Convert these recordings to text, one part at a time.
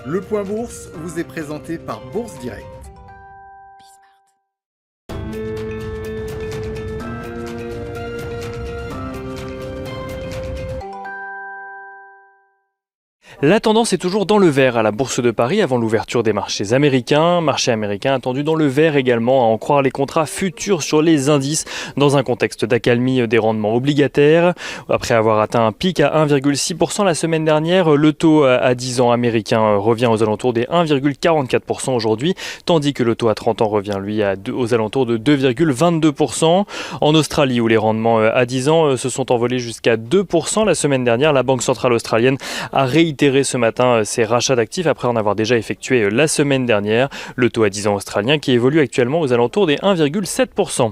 Le Point Bourse vous est présenté par Bourse Direct. La tendance est toujours dans le vert à la Bourse de Paris avant l'ouverture des marchés américains. Marché américain attendu dans le vert également, à en croire les contrats futurs sur les indices, dans un contexte d'accalmie des rendements obligataires. Après avoir atteint un pic à 1,6% la semaine dernière, le taux à 10 ans américain revient aux alentours des 1,44% aujourd'hui, tandis que le taux à 30 ans revient lui aux alentours de 2,22%. En Australie, où les rendements à 10 ans se sont envolés jusqu'à 2% la semaine dernière, la Banque centrale australienne a réitéré ce matin ses rachats d'actifs après en avoir déjà effectué la semaine dernière. Le taux à 10 ans australien qui évolue actuellement aux alentours des 1,7%.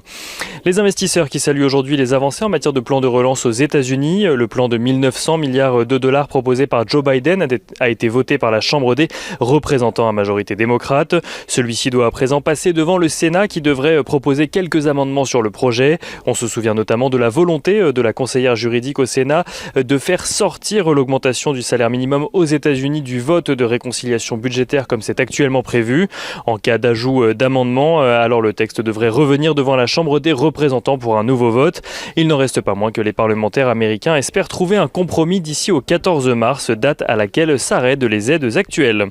Les investisseurs qui saluent aujourd'hui les avancées en matière de plan de relance aux États-Unis. Le plan de 1900 milliards de dollars proposé par Joe Biden a été voté par la Chambre des représentants à majorité démocrate. Celui-ci doit à présent passer devant le Sénat qui devrait proposer quelques amendements sur le projet. On se souvient notamment de la volonté de la conseillère juridique au Sénat de faire sortir l'augmentation du salaire minimum aux États-Unis du vote de réconciliation budgétaire comme c'est actuellement prévu. En cas d'ajout d'amendement, alors le texte devrait revenir devant la Chambre des représentants pour un nouveau vote. Il n'en reste pas moins que les parlementaires américains espèrent trouver un compromis d'ici au 14 mars, date à laquelle s'arrêtent les aides actuelles.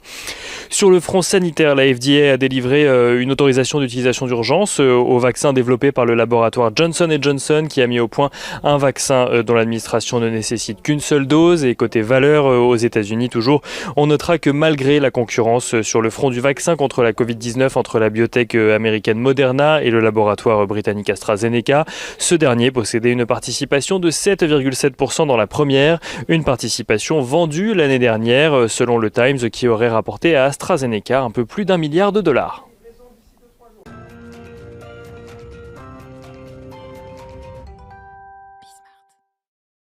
Sur le front sanitaire, la FDA a délivré une autorisation d'utilisation d'urgence au vaccin développé par le laboratoire Johnson & Johnson qui a mis au point un vaccin dont l'administration ne nécessite qu'une seule dose. Et côté valeur aux États-Unis toujours, on notera que malgré la concurrence sur le front du vaccin contre la Covid-19 entre la biotech américaine Moderna et le laboratoire britannique AstraZeneca, ce dernier possédait une participation de 7,7% dans la première, une participation vendue l'année dernière selon le Times qui aurait rapporté à AstraZeneca un peu plus d'1 milliard de dollars.